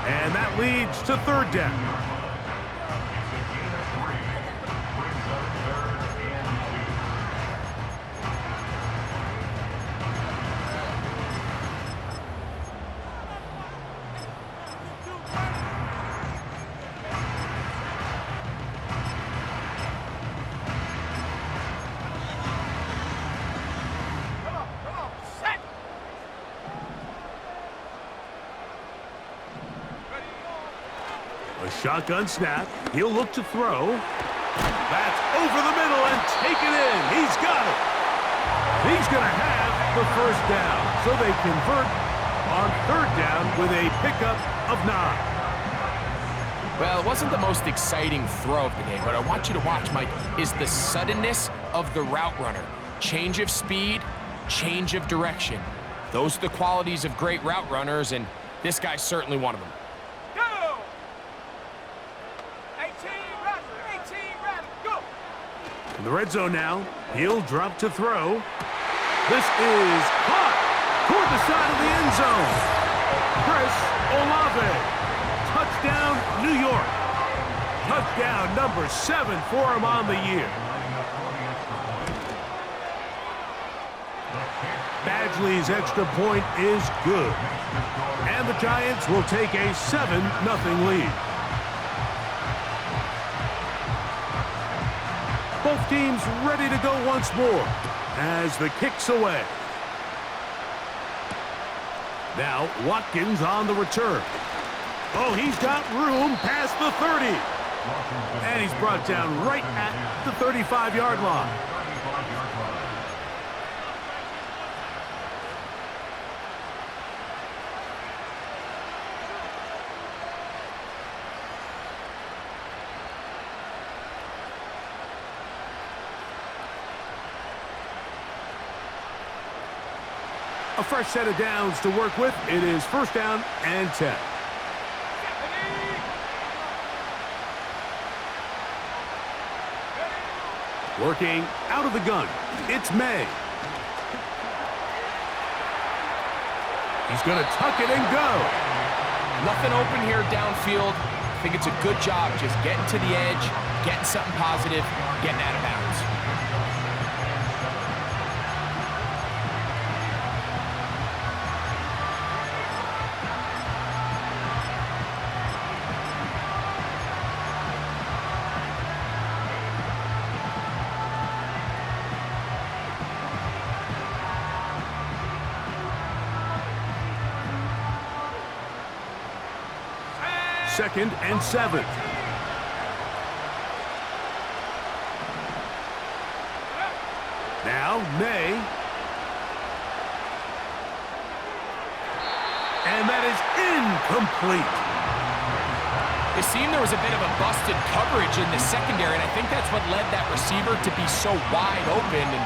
And that leads to third down. A shotgun snap. He'll look to throw. That's over the middle and taken in. He's got it. He's going to have the first down. So they convert on third down with a pickup of 9. Well, it wasn't the most exciting throw of the day. What I want you to watch, Mike, is the suddenness of the route runner. Change of speed, change of direction. Those are the qualities of great route runners, and this guy's certainly one of them. In the red zone now, he'll drop to throw. This is caught toward the side of the end zone. Chris Olave. Touchdown, New York. Touchdown number 7 for him on the year. Badgley's extra point is good. And the Giants will take a 7-0 lead. Both teams ready to go once more as the kick's away. Now Watkins on the return. Oh, he's got room past the 30. And he's brought down right at the 35-yard line. A fresh set of downs to work with. It is first down and 10. Working out of the gun. It's May. He's going to tuck it and go. Nothing open here downfield. I think it's a good job just getting to the edge, getting something positive, getting out of bounds. Second and 7. Now May. And that is incomplete. It seemed there was a bit of a busted coverage in the secondary, and I think that's what led that receiver to be so wide open. And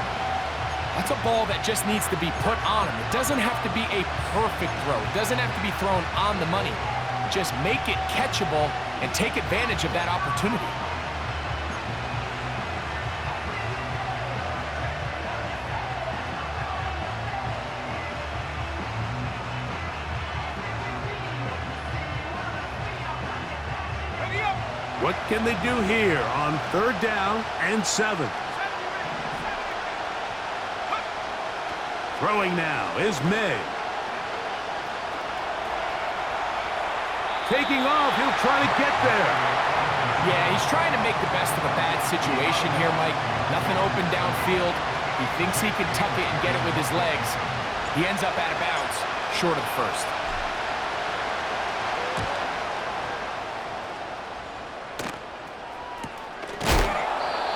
that's a ball that just needs to be put on him. It doesn't have to be a perfect throw. It doesn't have to be thrown on the money. Just make it catchable and take advantage of that opportunity. What can they do here on third down and 7? Throwing now is May. Taking off, he'll try to get there. Yeah, he's trying to make the best of a bad situation here, Mike. Nothing open downfield. He thinks he can tuck it and get it with his legs. He ends up out of bounds, short of the first.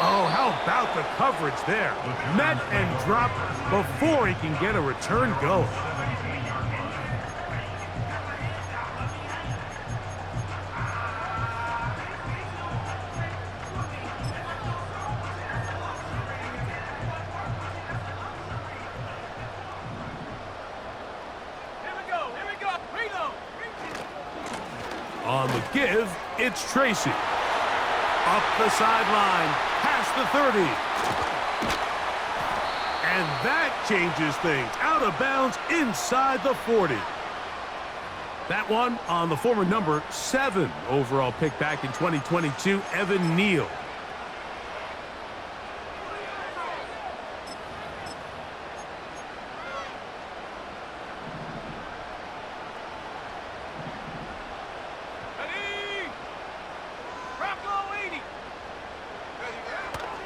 Oh, how about the coverage there? Met and dropped before he can get a return going. On the give, it's Tracy. Up the sideline, past the 30. And that changes things. Out of bounds inside the 40. That one on the former number 7 overall pick back in 2022, Evan Neal.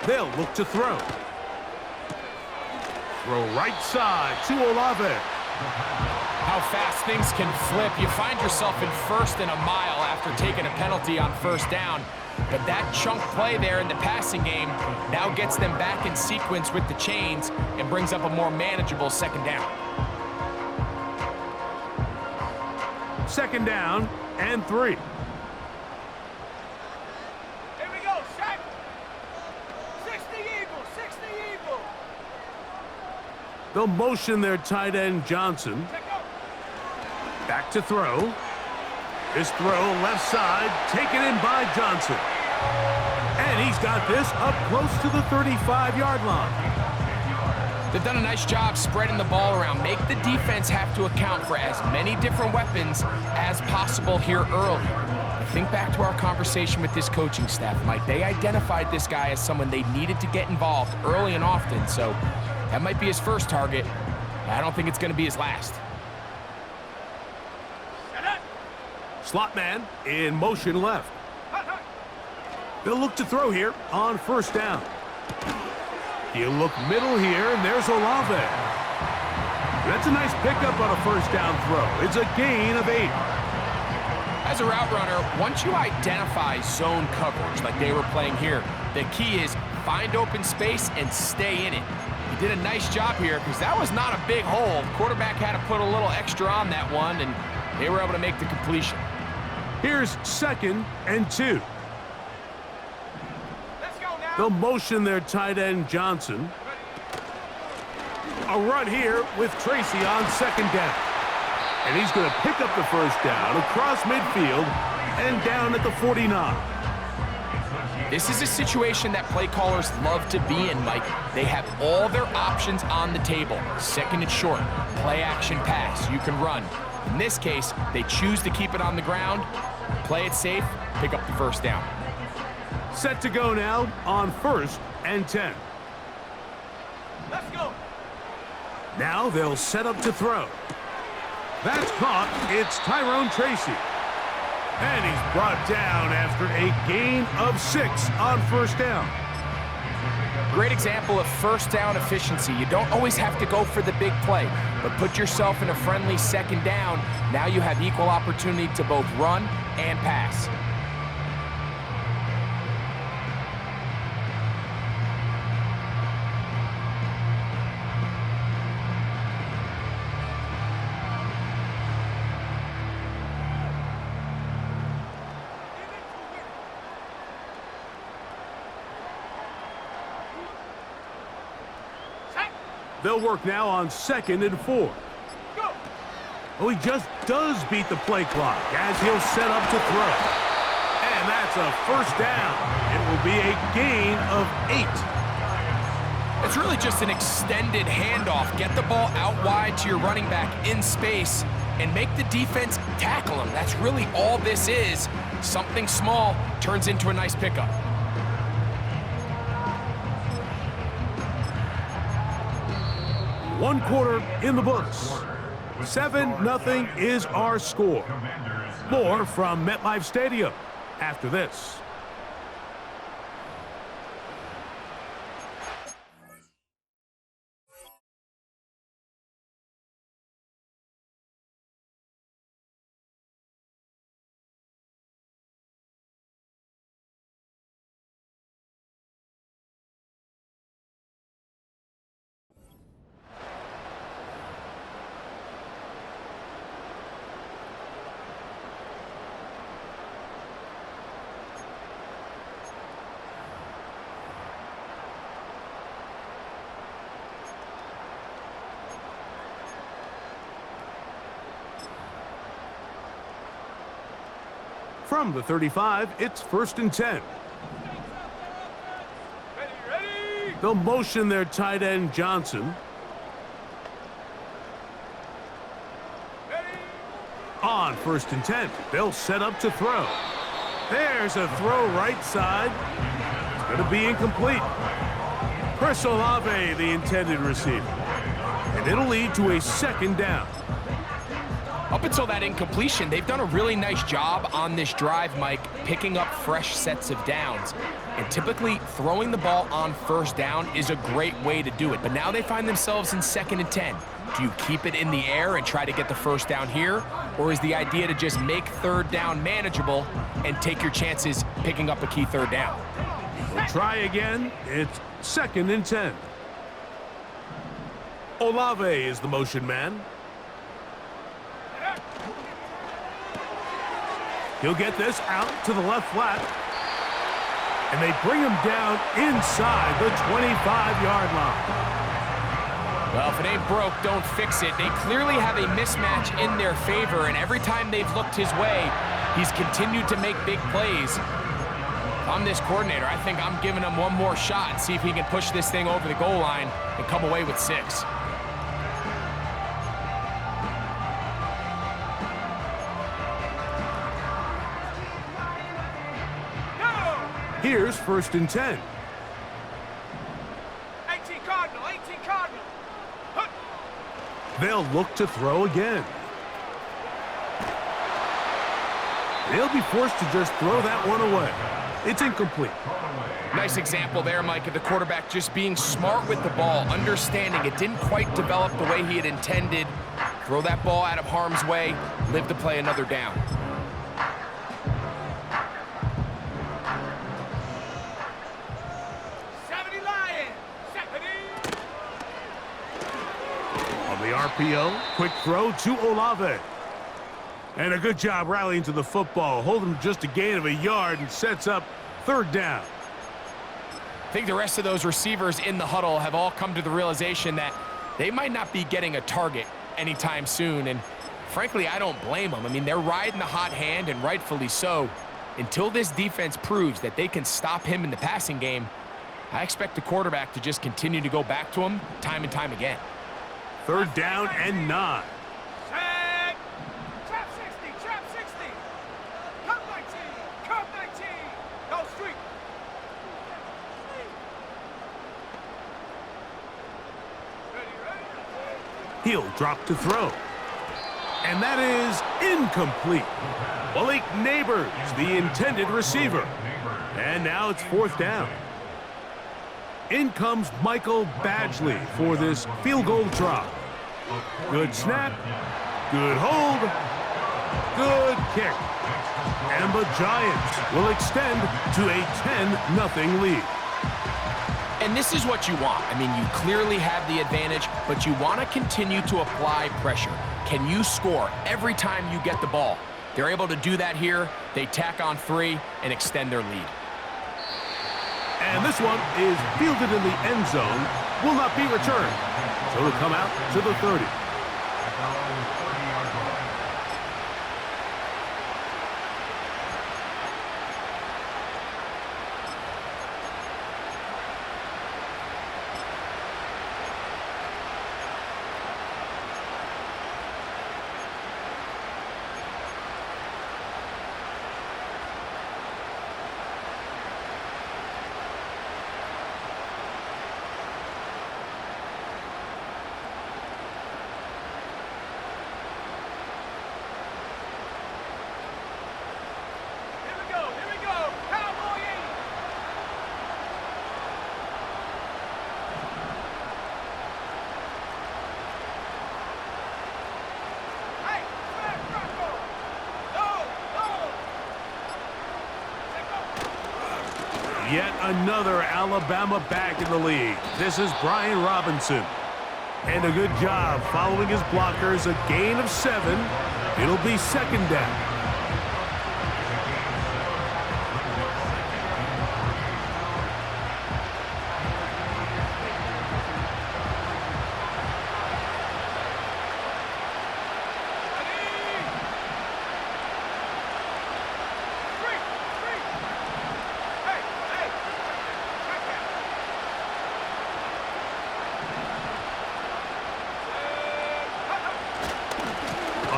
They'll look to throw. Throw right side to Olave. How fast things can flip. You find yourself in first and a mile after taking a penalty on first down. But that chunk play there in the passing game now gets them back in sequence with the chains and brings up a more manageable second down. Second down and 3. They'll motion their tight end, Johnson. Back to throw. This throw left side, taken in by Johnson. And he's got this up close to the 35-yard line. They've done a nice job spreading the ball around. Make the defense have to account for as many different weapons as possible here early. Think back to our conversation with this coaching staff, Mike. They identified this guy as someone they needed to get involved early and often, so that might be his first target. I don't think it's going to be his last. Slot man in motion left. They'll look to throw here on first down. He'll look middle here, and there's Olave. That's a nice pickup on a first down throw. It's a gain of 8. As a route runner, once you identify zone coverage like they were playing here, the key is find open space and stay in it. He did a nice job here because that was not a big hole. The quarterback had to put a little extra on that one, and they were able to make the completion. Here's second and 2. Let's go now. They'll motion their tight end, Johnson. A run here with Tracy on second down. And he's going to pick up the first down across midfield and down at the 49. This is a situation that play callers love to be in, Mike. They have all their options on the table. Second and short, play action pass, you can run. In this case, they choose to keep it on the ground, play it safe, pick up the first down. Set to go now on first and 10. Let's go. Now they'll set up to throw. That's caught. It's Tyrone Tracy. And he's brought down after a gain of 6 on first down. Great example of first down efficiency. You don't always have to go for the big play, but put yourself in a friendly second down. Now you have equal opportunity to both run and pass. They'll work now on second and 4. Go. Oh, he just does beat the play clock as he'll set up to throw. And that's a first down. It will be a gain of 8. It's really just an extended handoff. Get the ball out wide to your running back in space and make the defense tackle him. That's really all this is. Something small turns into a nice pickup. One quarter in the books. 7-0 is our score. More from MetLife Stadium after this. From the 35, it's first and 10. Ready. They'll motion their tight end, Johnson. Ready. On On 1st and 10, they'll set up to throw. There's a throw right side. It's going to be incomplete. Chris Olave, the intended receiver. And it'll lead to a 2nd down. Up until that incompletion, they've done a really nice job on this drive, Mike, picking up fresh sets of downs. And typically, throwing the ball on 1st down is a great way to do it. But now they find themselves in 2nd and 10. Do you keep it in the air and try to get the 1st down here? Or is the idea to just make 3rd down manageable and take your chances picking up a key 3rd down? We'll try again. It's 2nd and 10. Olave is the motion man. He'll get this out to the left flat. And they bring him down inside the 25-yard line. Well, if it ain't broke, don't fix it. They clearly have a mismatch in their favor, and every time they've looked his way, he's continued to make big plays. If I'm this coordinator, I think I'm giving him one more shot and see if he can push this thing over the goal line and come away with 6. Here's 1st and 10. 18 Cardinal, 18 Cardinal. Hup. They'll look to throw again. They'll be forced to just throw that one away. It's incomplete. Nice example there, Mike, of the quarterback just being smart with the ball, understanding it didn't quite develop the way he had intended. Throw that ball out of harm's way, live to play another down. RPO, quick throw to Olave. And a good job rallying to the football. Hold him just a gain of a yard and sets up 3rd down. I think the rest of those receivers in the huddle have all come to the realization that they might not be getting a target anytime soon. And frankly, I don't blame them. I mean, they're riding the hot hand, and rightfully so. Until this defense proves that they can stop him in the passing game, I expect the quarterback to just continue to go back to him time and time again. 3rd down and 9. Set. Trap 60, trap 60. Cut 19, cut 19. Go street. Ready. He'll drop to throw. And that is incomplete. Malik Neighbors, the intended receiver. And now it's 4th down. In comes Michael Badgley for this field goal drop. Good snap, good hold, good kick. And the Giants will extend to a 10-0 lead. And this is what you want. I mean, you clearly have the advantage, but you want to continue to apply pressure. Can you score every time you get the ball? They're able to do that here. They tack on 3 and extend their lead. And this one is fielded in the end zone, will not be returned. So it'll come out to the 30. Yet another Alabama back in the league. This is Brian Robinson. And a good job following his blockers, a gain of 7. It'll be 2nd down.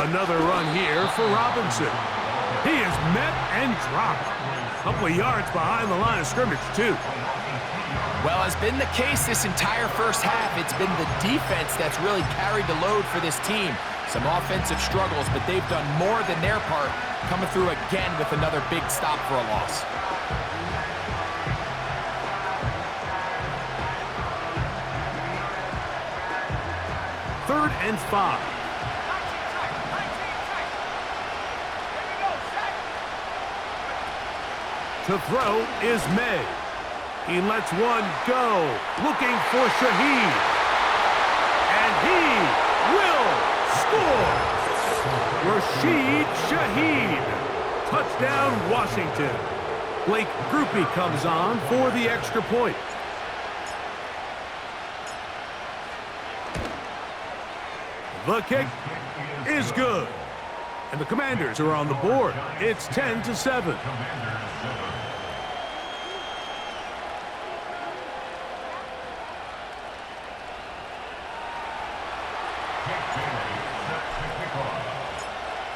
Another run here for Robinson. He is met and dropped. A couple of yards behind the line of scrimmage, too. Well, as been the case this entire first half, it's been the defense that's really carried the load for this team. Some offensive struggles, but they've done more than their part, coming through again with another big stop for a loss. Third and 5. To throw is May. He lets one go, looking for Shaheed. And he will score. Rashid Shaheed. Touchdown, Washington. Blake Groupie comes on for the extra point. The kick is good. And the Commanders are on the board. It's 10-7.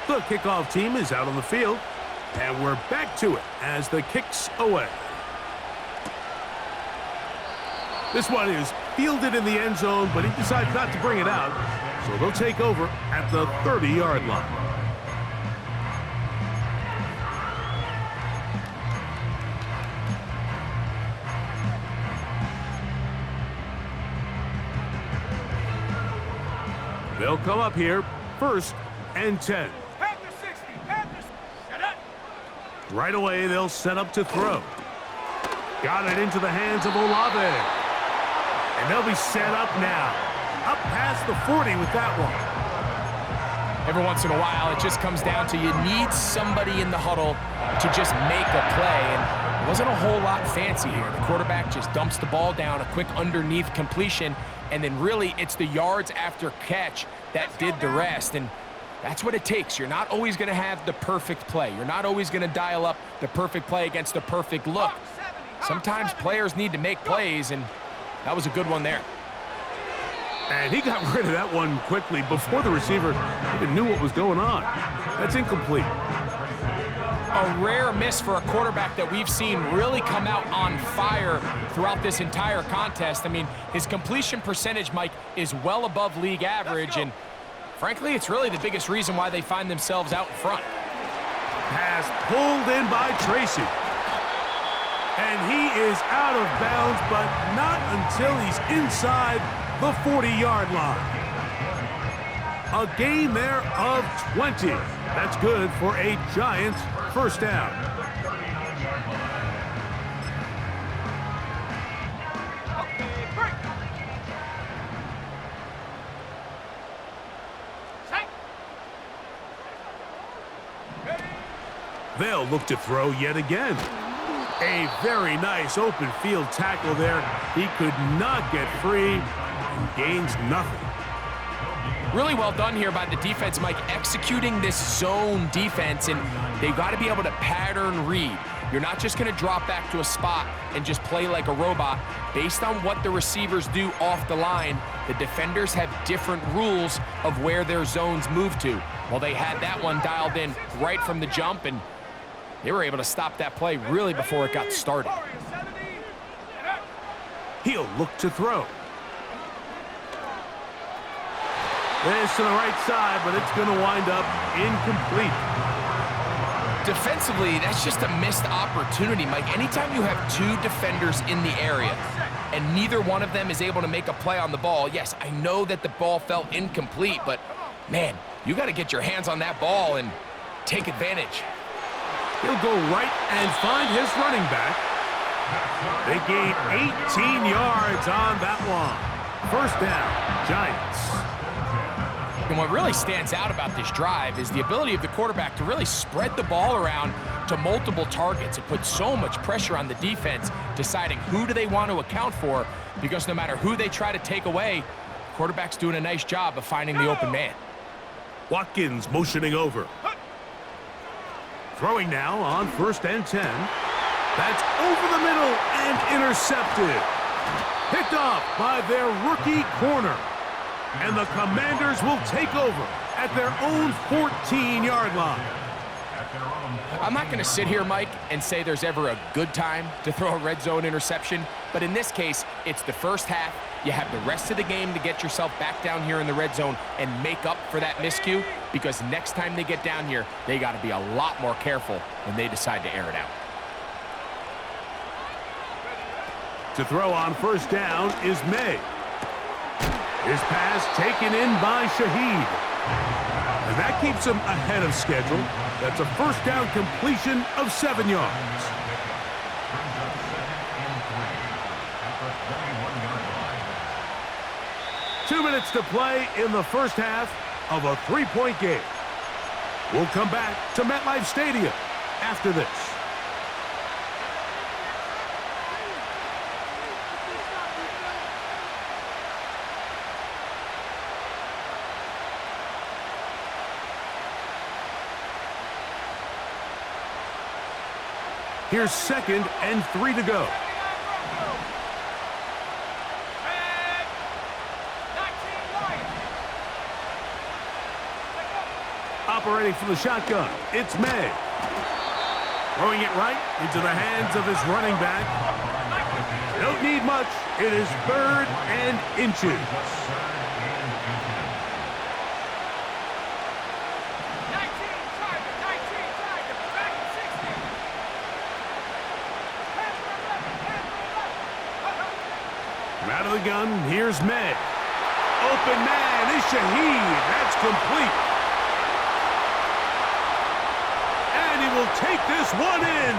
The kickoff team is out on the field, and we're back to it as the kick's away. This one is fielded in the end zone, but he decides not to bring it out, so they'll take over at the 30-yard line. They'll come up here, 1st and 10. Right away, they'll set up to throw. Got it into the hands of Olave. And they'll be set up now. Up past the 40 with that one. Every once in a while, it just comes down to you need somebody in the huddle to just make a play. And it wasn't a whole lot fancy here. The quarterback just dumps the ball down, a quick underneath completion, and then really it's the yards after catch that did the rest. And that's what it takes. You're not always going to have the perfect play. You're not always going to dial up the perfect play against the perfect look. Sometimes players need to make plays, and that was a good one there. And he got rid of that one quickly before the receiver even knew what was going on. That's incomplete. A rare miss for a quarterback that we've seen really come out on fire throughout this entire contest. I mean, his completion percentage, Mike, is well above league average, and frankly, it's really the biggest reason why they find themselves out in front. Pass pulled in by Tracy. And he is out of bounds, but not until he's inside the 40-yard line. A gain there of 20. That's good for a Giants first down. They'll look to throw yet again. A very nice open field tackle there. He could not get free and gains nothing. Really well done here by the defense, Mike, executing this zone defense, and they've got to be able to pattern read. You're not just going to drop back to a spot and just play like a robot. Based on what the receivers do off the line, the defenders have different rules of where their zones move to. Well, they had that one dialed in right from the jump, and they were able to stop that play really before it got started. He'll look to throw. This to the right side, but it's going to wind up incomplete. Defensively, that's just a missed opportunity, Mike. Anytime you have two defenders in the area and neither one of them is able to make a play on the ball, yes, I know that the ball felt incomplete, but, man, you got to get your hands on that ball and take advantage. He'll go right and find his running back. They gain 18 yards on that one. First down, Giants. And what really stands out about this drive is the ability of the quarterback to really spread the ball around to multiple targets. It puts so much pressure on the defense, deciding who do they want to account for, because no matter who they try to take away, the quarterback's doing a nice job of finding the open man. Watkins motioning over. Throwing now on 1st and 10. That's over the middle and intercepted. Picked off by their rookie corner. And the Commanders will take over at their own 14-yard line. I'm not going to sit here, Mike, and say there's ever a good time to throw a red zone interception, but in this case, it's the first half. You have the rest of the game to get yourself back down here in the red zone and make up for that miscue, because next time they get down here, they got to be a lot more careful when they decide to air it out. To throw on first down is May. His pass taken in by Shaheed. And that keeps him ahead of schedule. That's a first down completion of 7 yards. Two minutes to play in the first half of a 3-point game. We'll come back to MetLife Stadium after this. Here's 2nd and 3 to go. Operating from the shotgun, it's May. Throwing it right into the hands of his running back. Don't need much. It is 3rd and inches. Out of the gun, here's May. Open man is Shaheed. That's complete. And he will take this one in.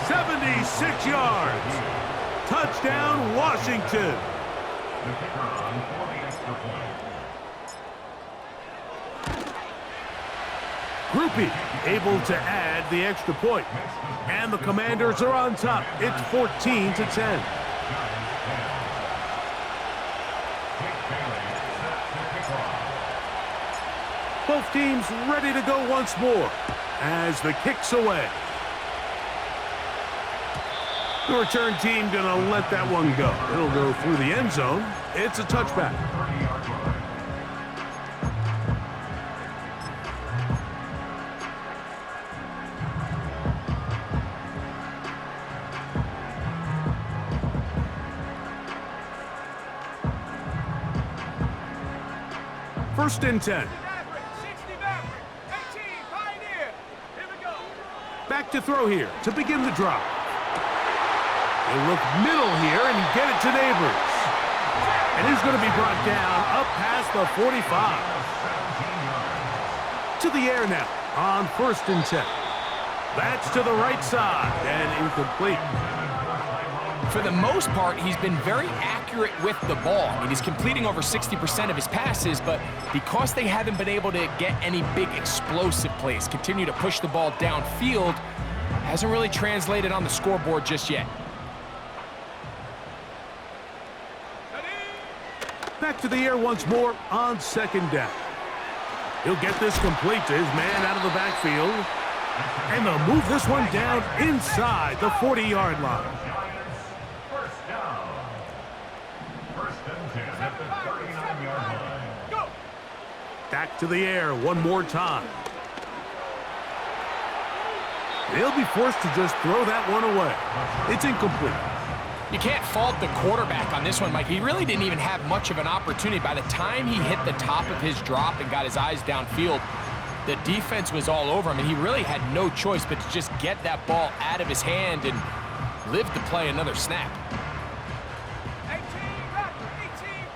76 yards. Touchdown, Washington. Groupie able to add the extra point. And the Commanders are on top. It's 14-10. Both teams ready to go once more as the kick's away. The return team going to let that one go. It'll go through the end zone. It's a touchback. First and 10. Back to throw here to begin the drive. They look middle here and get it to Neighbors. And he's going to be brought down up past the 45. To the air now on 1st and 10. That's to the right side and incomplete. For the most part, he's been very accurate with the ball. I mean, he's completing over 60% of his passes, but because they haven't been able to get any big explosive plays, continue to push the ball downfield, hasn't really translated on the scoreboard just yet. Back to the air once more on 2nd down. He'll get this complete to his man out of the backfield. And they'll move this one down inside the 40-yard line. Back to the air one more time. They'll be forced to just throw that one away. It's incomplete. You can't fault the quarterback on this one, Mike. He really didn't even have much of an opportunity. By the time he hit the top of his drop and got his eyes downfield, the defense was all over him, and he really had no choice but to just get that ball out of his hand and live to play another snap. 18,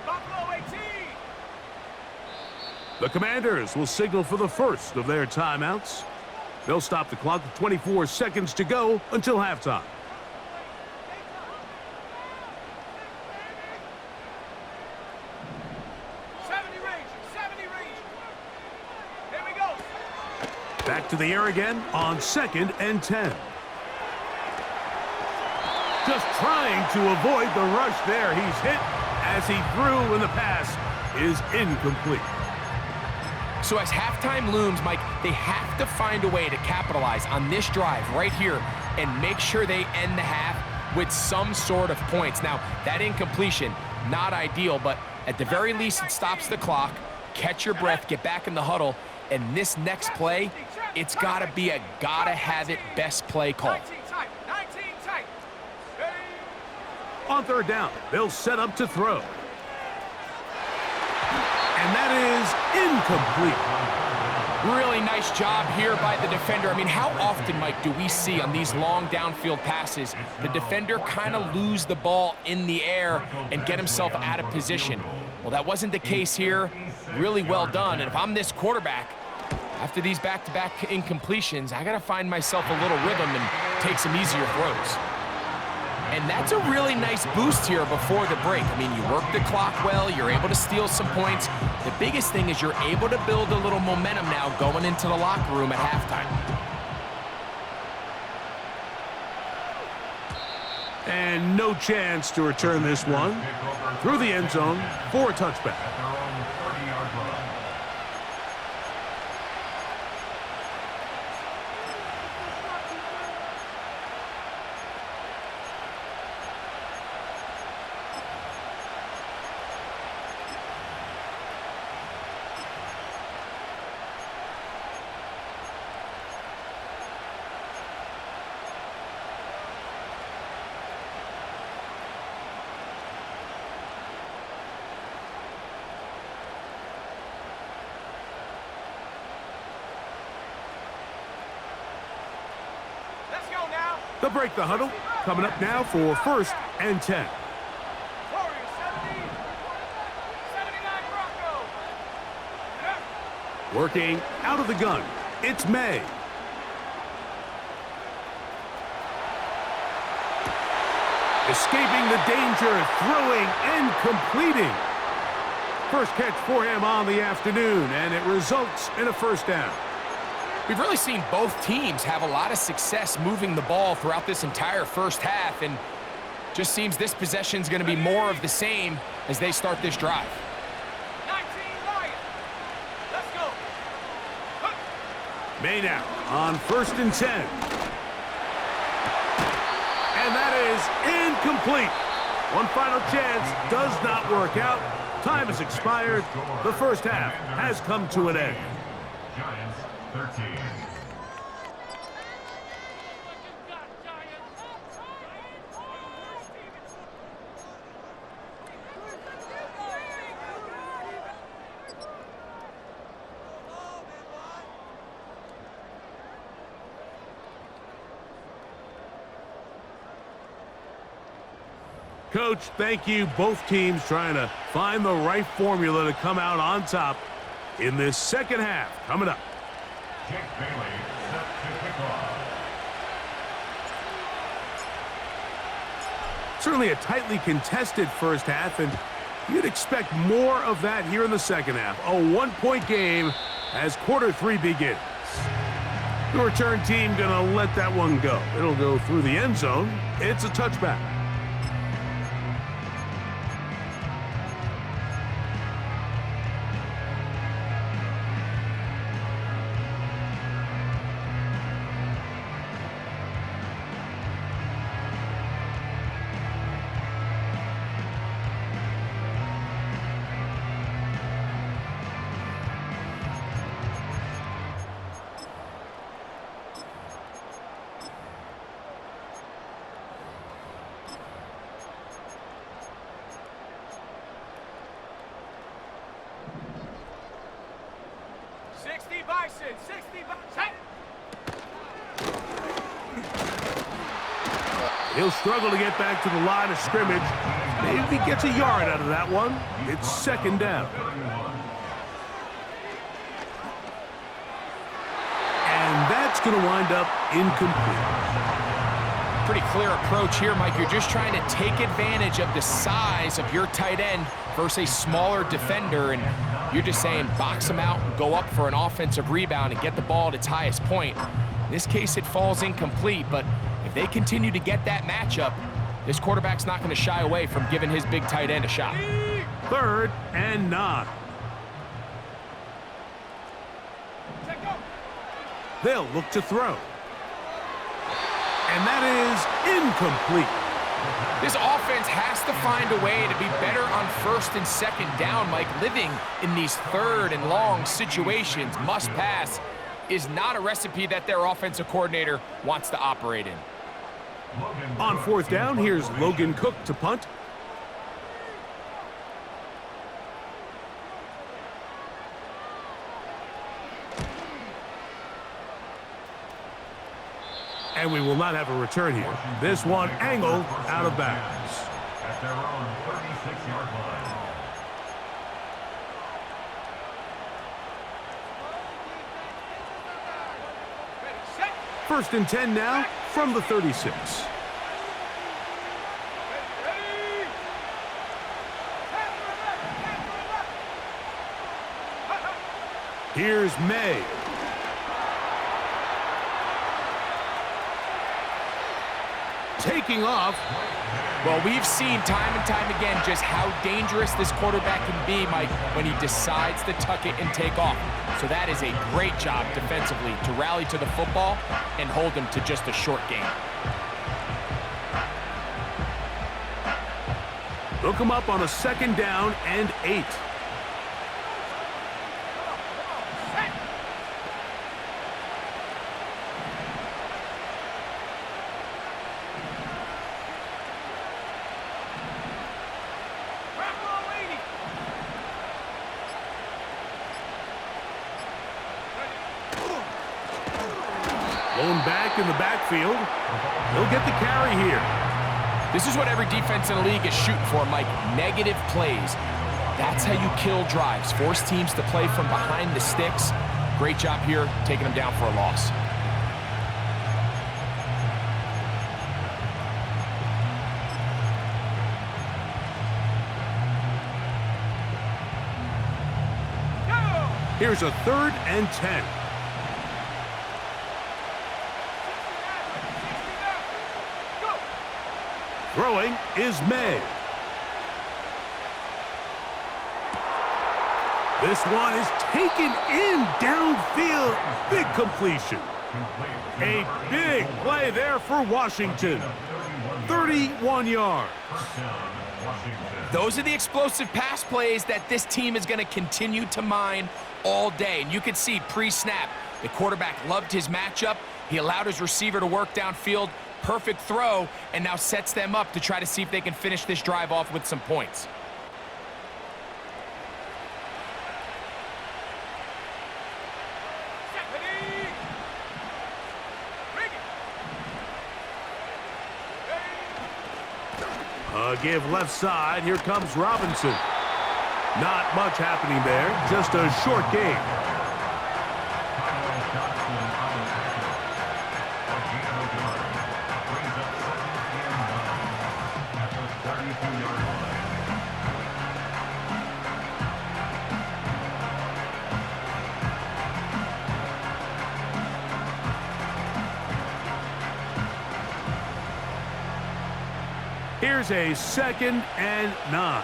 Buffalo 18. The Commanders will signal for the first of their timeouts. They'll stop the clock with 24 seconds to go until halftime. Back to the air again on 2nd and 10. Just trying to avoid the rush there. He's hit as he threw, and the pass is incomplete. So as halftime looms, Mike, they have to find a way to capitalize on this drive right here and make sure they end the half with some sort of points. Now, that incompletion, not ideal, but at the very least, it stops the clock. catch your breath, get back in the huddle, and this next play, it's got to be a gotta-have-it best play call. 19 tight, 19 tight. Ready? On third down, they'll set up to throw. And that is incomplete. Really nice job here by the defender. I mean, how often, Mike, do we see on these long downfield passes the defender kind of lose the ball in the air and get himself out of position? Well, that wasn't the case here. Really well done. And if I'm this quarterback, after these back-to-back incompletions, I got to find myself a little rhythm and take some easier throws. And that's a really nice boost here before the break. I mean, you work the clock well, you're able to steal some points. The biggest thing is you're able to build a little momentum now going into the locker room at halftime. And no chance to return this one. Through the end zone for a touchback. Let's go now. They'll break the huddle. Coming up now for 1st and 10. Warriors 70. 79 Broncos. Yeah. Working out of the gun. It's May. Escaping the danger, throwing and completing. First catch for him on the afternoon, and it results in a first down. We've really seen both teams have a lot of success moving the ball throughout this entire first half, and just seems this possession is going to be more of the same as they start this drive. 19 Lions. Let's go. May now on 1st and 10. And that is incomplete. One final chance does not work out. Time has expired. The first half has come to an end. Giants 13. Coach, thank you. Both teams trying to find the right formula to come out on top in this second half. Coming up. Jake Bailey set to kick off. Certainly a tightly contested first half, and you'd expect more of that here in the second half. A one-point game as quarter 3 begins. The return team gonna let that one go. It'll go through the end zone. It's a touchback. Bison, 60 Bison. He'll struggle to get back to the line of scrimmage. Maybe he gets a yard out of that one. It's second down. And that's going to wind up incomplete. Pretty clear approach here, Mike. You're just trying to take advantage of the size of your tight end versus a smaller defender, and you're just saying box him out and go up for an offensive rebound and get the ball at its highest point. In this case, it falls incomplete, but if they continue to get that matchup, this quarterback's not going to shy away from giving his big tight end a shot. 3rd and 9. They'll look to throw. And that is incomplete. This offense has to find a way to be better on first and second down, Mike. Living in these third and long situations, must pass, is not a recipe that their offensive coordinator wants to operate in. On fourth down, here's Logan Cook to punt. And we will not have a return here. This one angled out of bounds. At their own 36-yard line. First and 10 now from the 36. Here's May. Taking off. Well, we've seen time and time again just how dangerous this quarterback can be, Mike, when he decides to tuck it and take off. So that is a great job defensively to rally to the football and hold him to just a short game. Look him up on a second down and 8. Blown back in the backfield. He'll get the carry here. This is what every defense in the league is shooting for, Mike. Negative plays. That's how you kill drives. Force teams to play from behind the sticks. Great job here, taking them down for a loss. Here's a third and 10. Throwing is May. This one is taken in downfield. Big completion. A big play there for Washington. 31 yards. Those are the explosive pass plays that this team is going to continue to mine all day. And you can see pre-snap, the quarterback loved his matchup. He allowed his receiver to work downfield. Perfect throw, and now sets them up to try to see if they can finish this drive off with some points. Give left side. Here comes Robinson. Not much happening there. Just a short game. Here's a second and 9.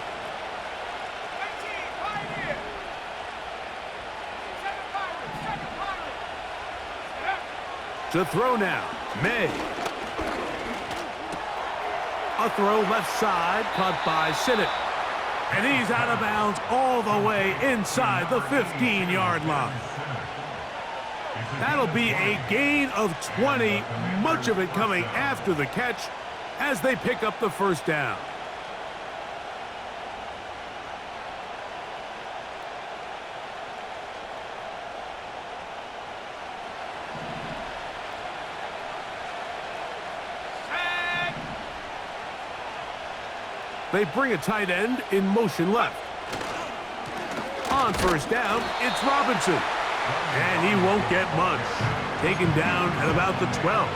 To throw now, May. A throw left side, caught by Sinnott. And he's out of bounds all the way inside the 15-yard line. That'll be a gain of 20, much of it coming after the catch, as they pick up the first down. They bring a tight end in motion left. On first down, it's Robinson. And he won't get much. Taken down at about the 12.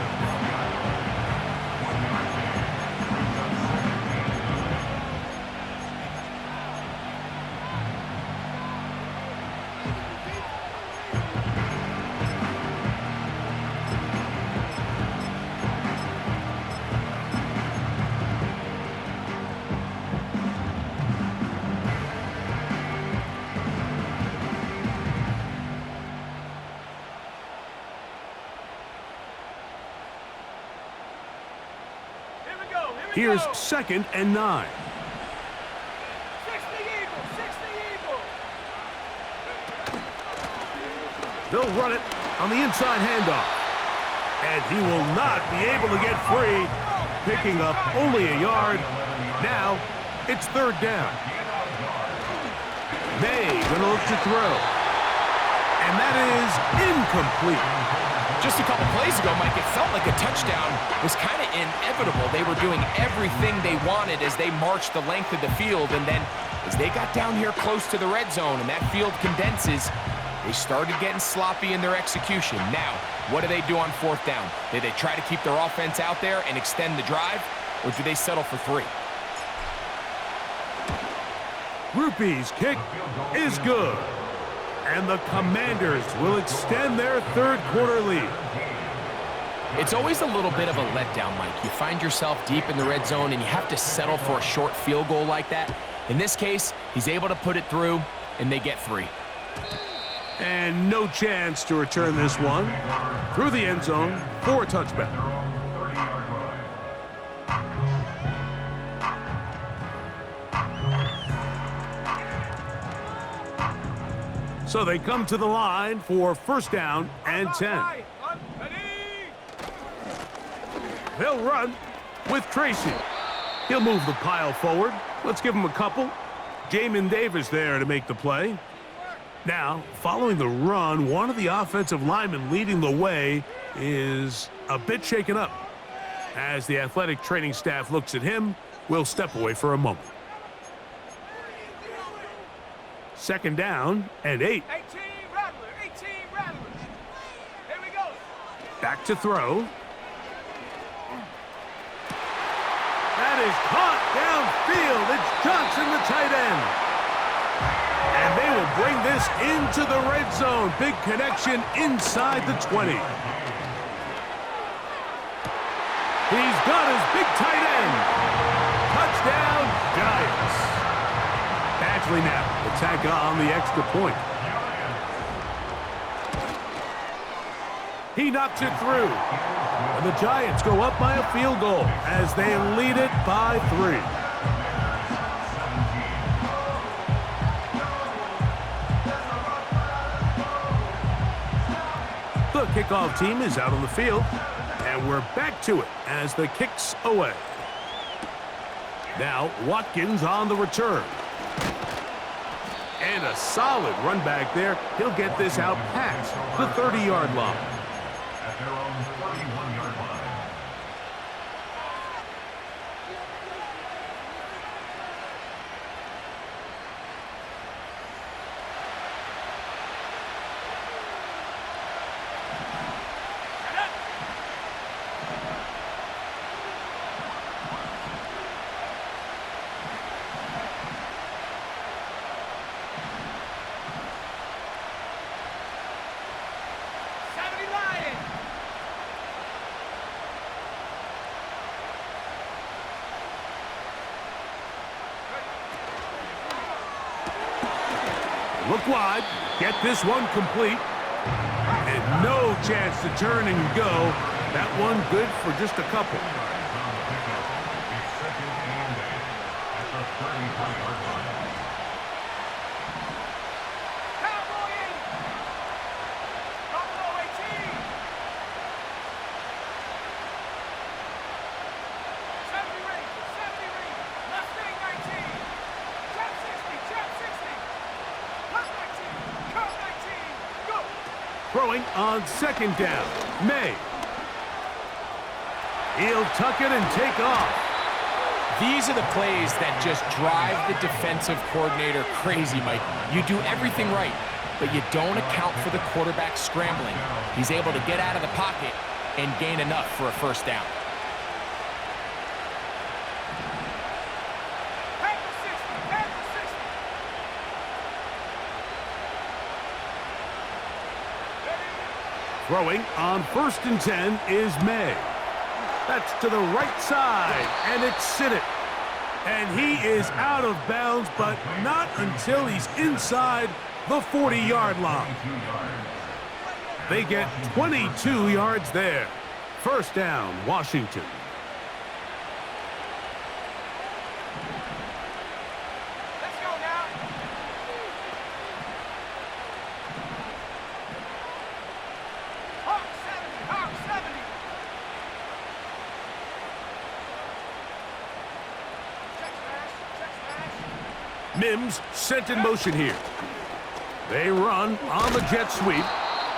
Here's 2nd and 9. 60 Eagles, 60 Eagles. They'll run it on the inside handoff. And he will not be able to get free, picking up only a yard. Now, it's 3rd down. May gonna look to throw. And that is incomplete. Just a couple plays ago, Mike, it felt like a touchdown was kind of inevitable. They were doing everything they wanted as they marched the length of the field, and then as they got down here close to the red zone and that field condenses, they started getting sloppy in their execution. Now, what do they do on 4th down? Do they try to keep their offense out there and extend the drive, or do they settle for 3? Rupee's kick is good. And the Commanders will extend their 3rd quarter lead. It's always a little bit of a letdown, Mike. You find yourself deep in the red zone and you have to settle for a short field goal like that. In this case, he's able to put it through, and they get 3. And no chance to return this one through the end zone for a touchback. So they come to the line for 1st down and 10. They'll run with Tracy. He'll move the pile forward. Let's give him a couple. Jamin Davis there to make the play. Now, following the run, one of the offensive linemen leading the way is a bit shaken up. As the athletic training staff looks at him, we'll step away for a moment. 2nd down and 8. 18 Rattler, 18 Rattler. Here we go. Back to throw. That is caught downfield. It's Johnson, the tight end. And they will bring this into the red zone. Big connection inside the 20. He's got his big tight end. Touchdown, Giants. Badgley now will tack on the extra point. He knocks it through. And the Giants go up by a field goal as they lead it by 3. The kickoff team is out on the field, and we're back to it as the kick's away. Now Watkins on the return. And a solid run back there. He'll get this out past the 30-yard line. At their own 31-yard line. Look wide, get this one complete, and no chance to turn and go. That one good for just a couple. It's 2nd and 8 at the 33-yard line. Cowboy 80. Buffalo 18. 70 Rangers, 70 Rangers. Mustang 19. Trap 60, trap 60. Cut 19, cut 19. Go. Throwing on 2nd down, May. He'll tuck it and take off. These are the plays that just drive the defensive coordinator crazy, Mike. You do everything right, but you don't account for the quarterback scrambling. He's able to get out of the pocket and gain enough for a 1st down. Panther 60, Panther 60. Throwing on 1st and 10 is May. That's to the right side, and it's Sinnott. And he is out of bounds, but not until he's inside the 40-yard line. They get 22 yards there. 1st down, Washington. Mims sent in motion here. They run on the jet sweep,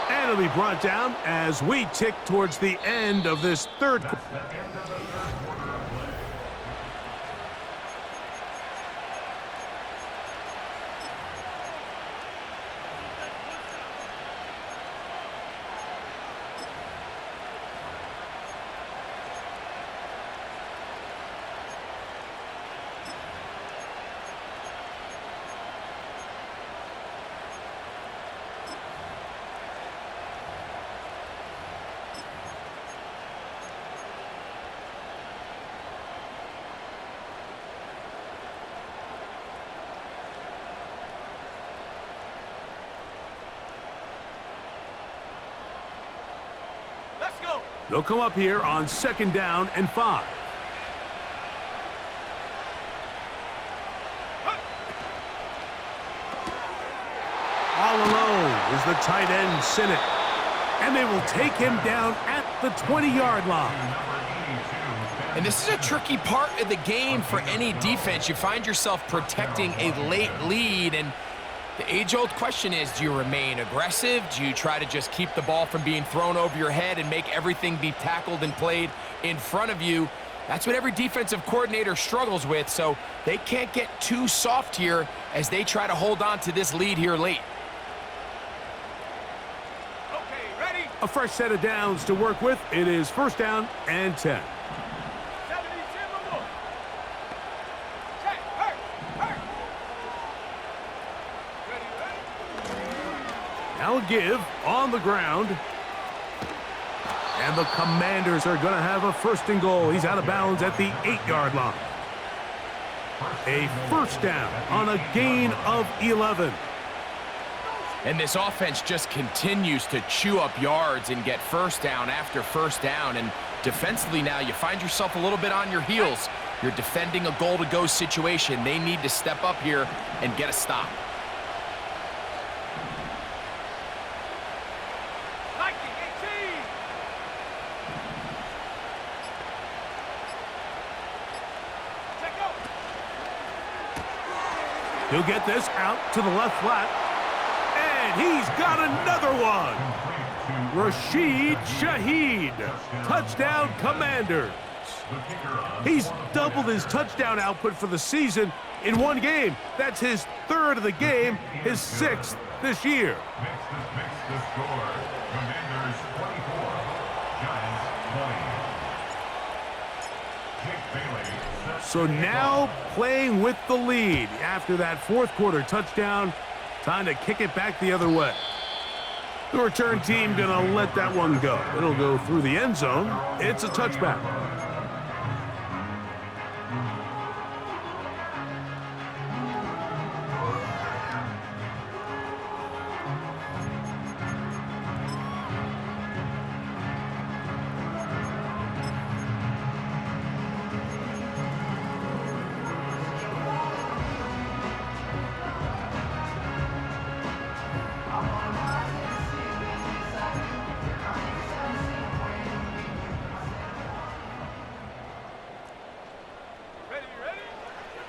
and it'll be brought down as we tick towards the end of this third quarter. Let's go. They'll come up here on 2nd down and 5. All alone is the tight end, Sinnott. And they will take him down at the 20-yard line. And this is a tricky part of the game for any defense. You find yourself protecting a late lead, and the age-old question is, do you remain aggressive? Do you try to just keep the ball from being thrown over your head and make everything be tackled and played in front of you? That's what every defensive coordinator struggles with, so they can't get too soft here as they try to hold on to this lead here late. Okay, ready? A fresh set of downs to work with. It is 1st down and 10. 70 Timberwolves. Check, hurt. Ready? Now a give on the ground. And the Commanders are going to have a 1st and goal. He's out of bounds at the 8-yard line. A 1st down on a gain of 11. And this offense just continues to chew up yards and get 1st down after 1st down. And defensively now, you find yourself a little bit on your heels. You're defending a goal-to-go situation. They need to step up here and get a stop. Lightning 18. Check go. He'll get this out to the left flat. And he's got another one. Rashid Shaheed. Touchdown, Commanders. He's doubled his touchdown output for the season in one game. That's his 3rd of the game, his 6th this year. Mix the score. Commanders 24, Giants 20. Jake Bailey sets So now playing with the lead after that 4th quarter touchdown. Time to kick it back the other way. The return team gonna let that one go. It'll go through the end zone. It's a touchback.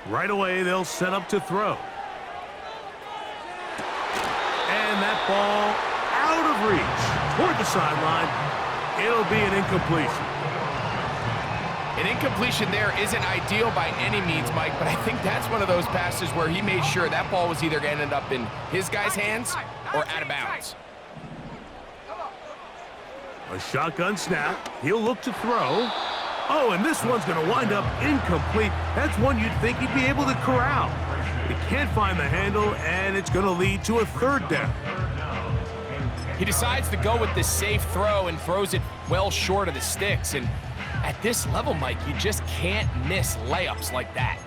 Right away, they'll set up to throw. And that ball out of reach toward the sideline. It'll be an incompletion. An incompletion there isn't ideal by any means, Mike, but I think that's one of those passes where he made sure that ball was either going to end up in his guy's hands or out of bounds. A shotgun snap. He'll look to throw. Oh, and this one's going to wind up incomplete. That's one you'd think he'd be able to corral. He can't find the handle, and it's going to lead to a 3rd down. He decides to go with this safe throw and throws it well short of the sticks. And at this level, Mike, you just can't miss layups like that.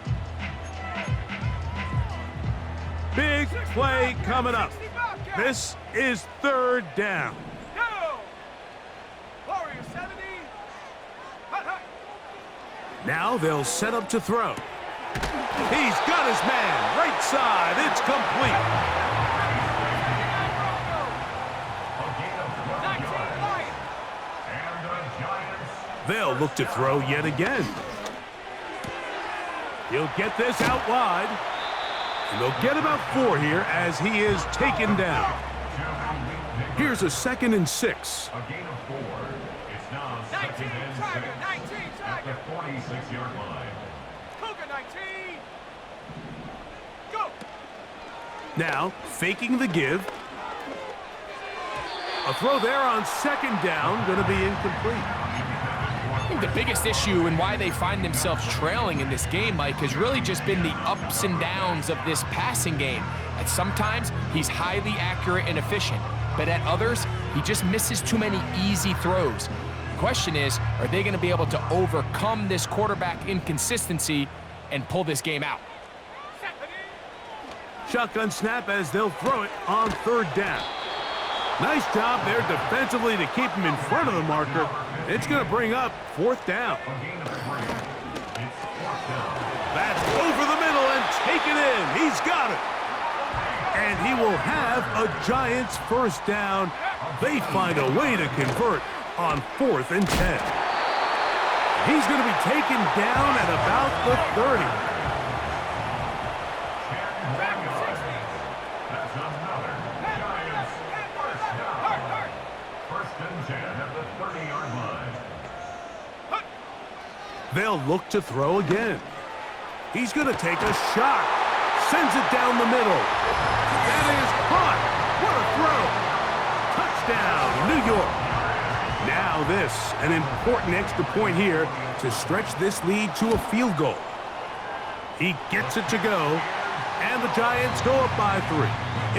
Big play coming up. This is 3rd down. Go. Warrior 70. Hut, hut. Now they'll set up to throw. He's got his man. Right side. It's complete. 19 Lions. and the Giants. They'll look to throw yet again. He'll get this out wide. And they'll get about 4 here as he is taken down. Here's a 2nd and 6. A gain of 4. It's now 2nd and 6 at the 46-yard line. Cougar 19. Go. Now, faking the give. A throw there on 2nd down, going to be incomplete. I think the biggest issue and why they find themselves trailing in this game, Mike, has really just been the ups and downs of this passing game. At sometimes, he's highly accurate and efficient, but at others, he just misses too many easy throws. The question is, are they going to be able to overcome this quarterback inconsistency and pull this game out? Shotgun snap as they'll throw it on 3rd down. Nice job there defensively to keep him in front of the marker. It's going to bring up 4th down. A gain of 3. It's 4th down. That's over the middle and taken in. He's got it. And he will have a Giants 1st down. They find a way to convert on 4th and 10. He's going to be taken down at about the 30. That's another Giants 1st down. 1st and 10 at the 30-yard line. They'll look to throw again. He's going to take a shot. Sends it down the middle. That is caught. What a throw. Touchdown, New York. Now this, an important extra point here to stretch this lead to a field goal. He gets it to go, and the Giants go up by 3.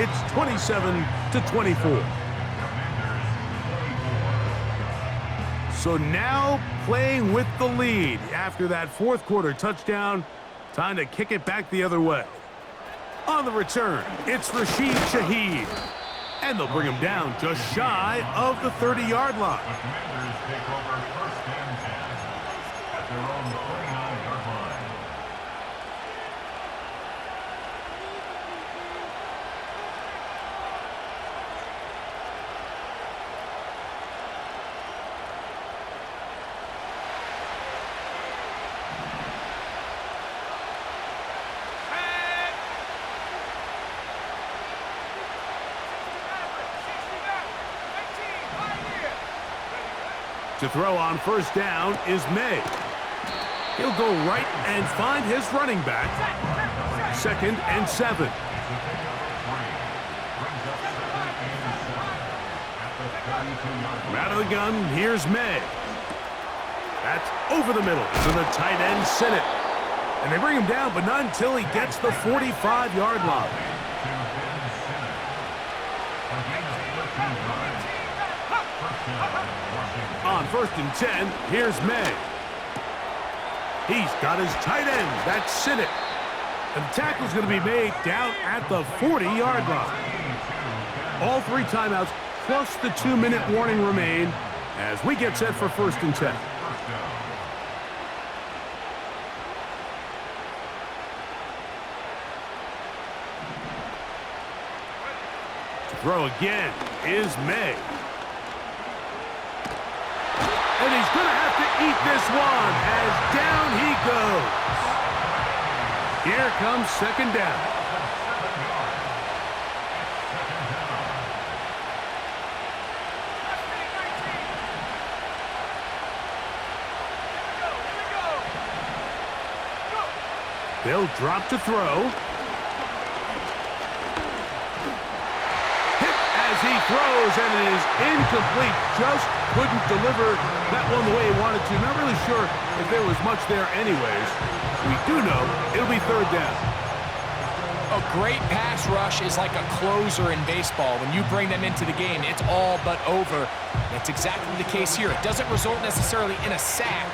It's 27-24. So now playing with the lead after that 4th quarter touchdown, time to kick it back the other way. On the return, it's Rashid Shaheed. And they'll bring him down just shy of the 30-yard line. The Commanders take over 1st and 10 at their own 39-yard line. To throw on 1st down is May. He'll go right and find his running back. 2nd and 7. Out of the gun, here's May. That's over the middle to the tight end, Sinnott. And they bring him down, but not until he gets the 45-yard line. On 1st and 10, here's May. He's got his tight end. That's Sinnott. And the tackle's going to be made down at the 40-yard line. All 3 timeouts plus the 2-minute warning remain as we get set for 1st and 10. To throw again is May. And he's going to have to eat this one as down he goes. Here comes 2nd down. They'll drop to throw. Hit as he throws, and it is incomplete. Just couldn't deliver that one the way he wanted to. Not really sure if there was much there anyways. We do know it'll be 3rd down. A great pass rush is like a closer in baseball. When you bring them into the game, it's all but over. That's exactly the case here. It doesn't result necessarily in a sack,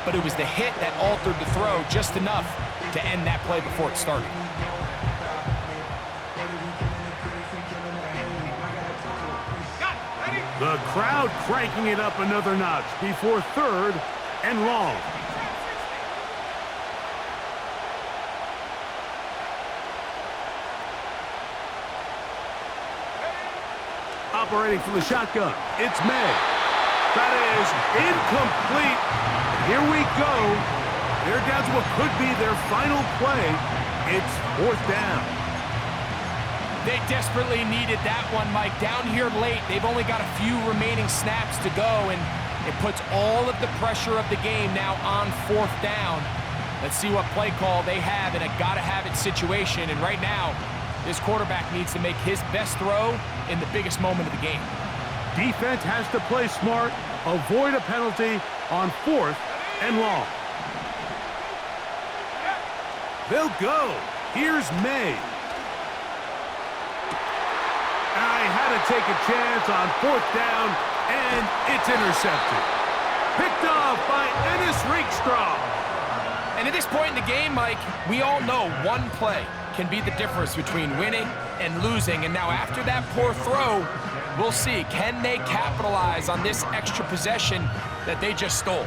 but it was the hit that altered the throw just enough to end that play before it started. The crowd cranking it up another notch before 3rd and long. Operating from the shotgun, it's May. That is incomplete. Here we go. They're down to what could be their final play. It's 4th down. They desperately needed that one, Mike. Down here late, they've only got a few remaining snaps to go, and it puts all of the pressure of the game now on 4th down. Let's see what play call they have in a gotta-have-it situation. And right now, this quarterback needs to make his best throw in the biggest moment of the game. Defense has to play smart, avoid a penalty on 4th and long. They'll go. Here's May. I had to take a chance on 4th down, and it's intercepted. Picked off by Ennis Rakestraw. And at this point in the game, Mike, we all know one play can be the difference between winning and losing. And now after that poor throw, we'll see, can they capitalize on this extra possession that they just stole?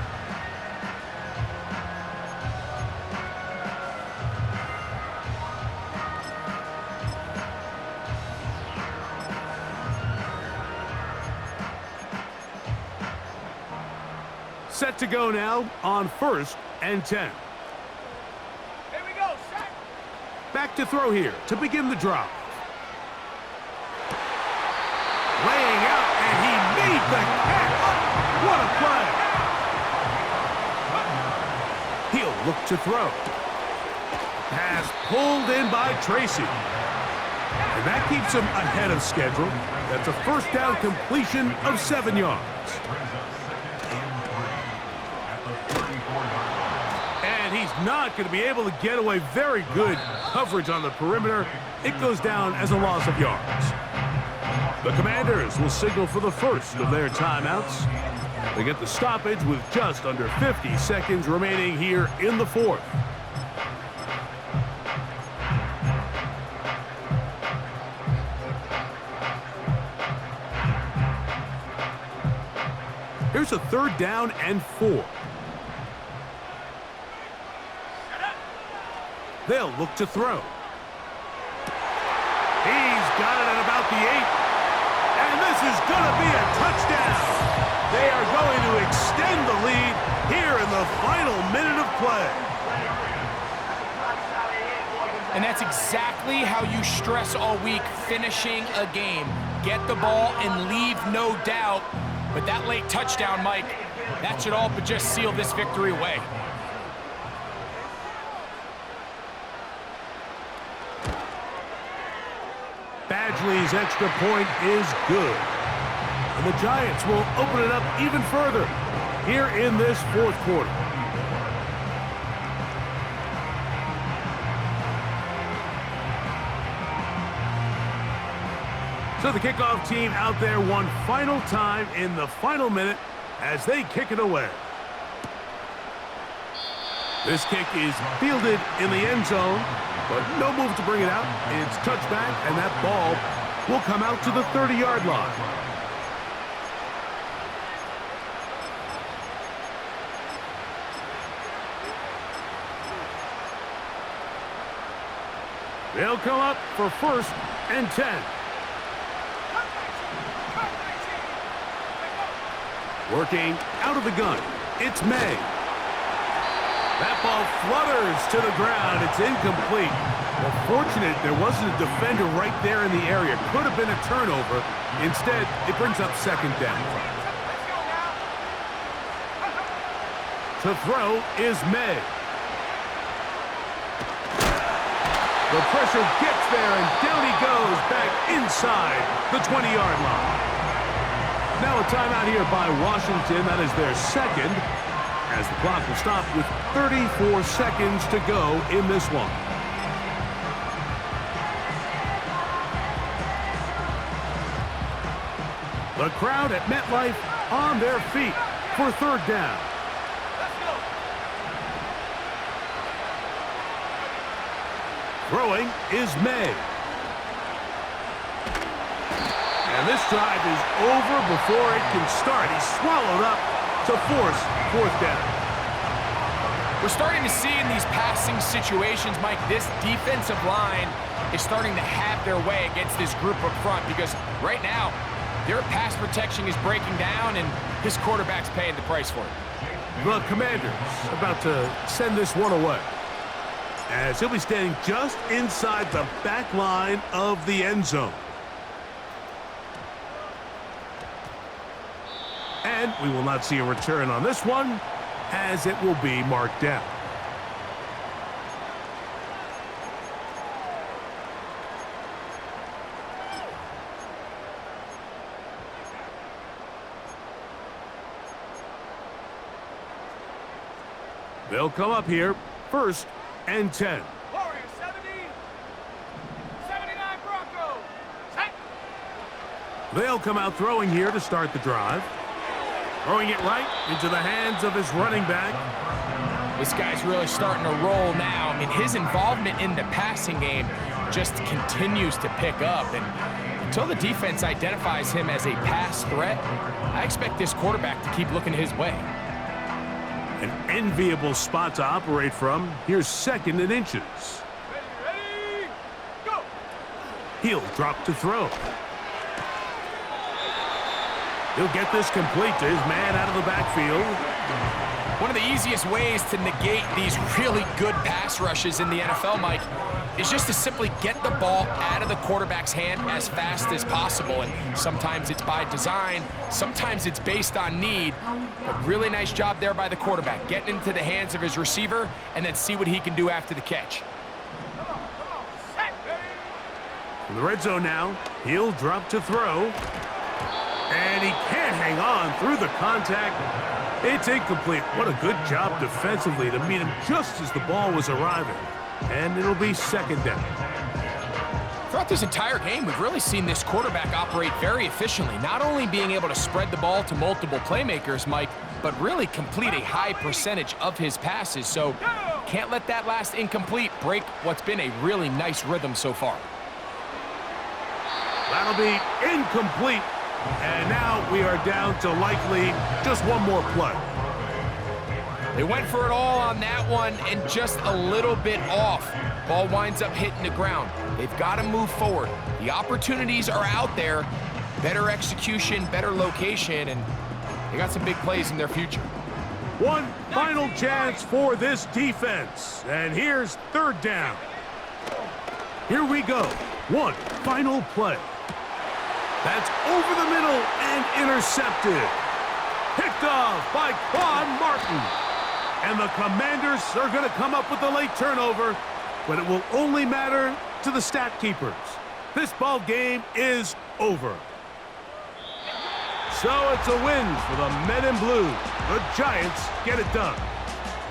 Set to go now on 1st and 10. Here we go, set. Back to throw here to begin the drive. Laying out, and he made the catch. What a play. He'll look to throw. Pass pulled in by Tracy. And that keeps him ahead of schedule. That's a 1st down completion of 7 yards. And he's not going to be able to get away. Very good coverage on the perimeter. It goes down as a loss of yards. The Commanders will signal for the first of their timeouts. They get the stoppage with just under 50 seconds remaining here in the 4th. Here's a 3rd down and 4. They'll look to throw. He's got it at about the 8. And this is going to be a touchdown. They are going to extend the lead here in the final minute of play. And that's exactly how you stress all week, finishing a game. Get the ball and leave no doubt. But that late touchdown, Mike, that should all but just seal this victory away. Badgley's extra point is good. And the Giants will open it up even further here in this 4th quarter. So the kickoff team out there one final time in the final minute as they kick it away. This kick is fielded in the end zone, but no move to bring it out. It's touchback, and that ball will come out to the 30-yard line. They'll come up for 1st and 10. Working out of the gun, it's May. That ball flutters to the ground. It's incomplete. Well, fortunate there wasn't a defender right there in the area. Could have been a turnover. Instead, it brings up 2nd down. To throw is May. The pressure gets there, and down he goes back inside the 20-yard line. Now a timeout here by Washington. That is their 2nd, as the clock will stop with 34 seconds to go in this one. The crowd at MetLife on their feet for 3rd down. Throwing is May. And this drive is over before it can start. He's swallowed up to force 4th down. We're starting to see in these passing situations, Mike, this defensive line is starting to have their way against this group up front because right now, their pass protection is breaking down and this quarterback's paying the price for it. The Commanders about to send this one away. as he'll be standing just inside the back line of the end zone. And we will not see a return on this one, as it will be marked down. They'll come up here, 1st and 10. Warriors 70, 79 Broncos. Set. They'll come out throwing here to start the drive. Throwing it right into the hands of his running back. This guy's really starting to roll now. I mean, his involvement in the passing game just continues to pick up. And until the defense identifies him as a pass threat, I expect this quarterback to keep looking his way. An enviable spot to operate from. Here's 2nd and inches. Ready, go. He'll drop to throw. He'll get this complete to his man out of the backfield. One of the easiest ways to negate these really good pass rushes in the NFL, Mike, is just to simply get the ball out of the quarterback's hand as fast as possible. And sometimes it's by design, sometimes it's based on need. But really nice job there by the quarterback, getting into the hands of his receiver and then see what he can do after the catch. Come on, set. In the red zone now, he'll drop to throw. And he can't hang on through the contact. It's incomplete. What a good job defensively to meet him just as the ball was arriving. And it'll be 2nd down. Throughout this entire game, we've really seen this quarterback operate very efficiently, not only being able to spread the ball to multiple playmakers, Mike, but really complete a high percentage of his passes. So can't let that last incomplete break what's been a really nice rhythm so far. That'll be incomplete. And now we are down to likely just one more play. They went for it all on that one and just a little bit off. Ball winds up hitting the ground. They've got to move forward. The opportunities are out there. Better execution, better location, and they got some big plays in their future. One final chance for this defense. And here's 3rd down. Here we go. One final play. That's over the middle and intercepted. Picked off by Quan Martin. And the Commanders are going to come up with a late turnover, but it will only matter to the stat keepers. This ball game is over. So it's a win for the Men in Blue. The Giants get it done.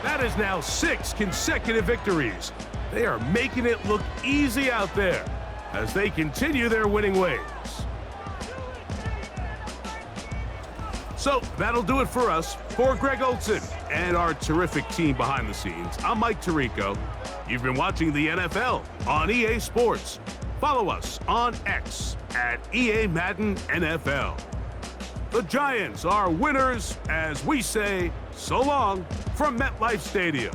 That is now 6 consecutive victories. They are making it look easy out there as they continue their winning ways. So that'll do it for us. For Greg Olson and our terrific team behind the scenes, I'm Mike Tirico. You've been watching the NFL on EA Sports. Follow us on X at EA Madden NFL. The Giants are winners as we say so long from MetLife Stadium.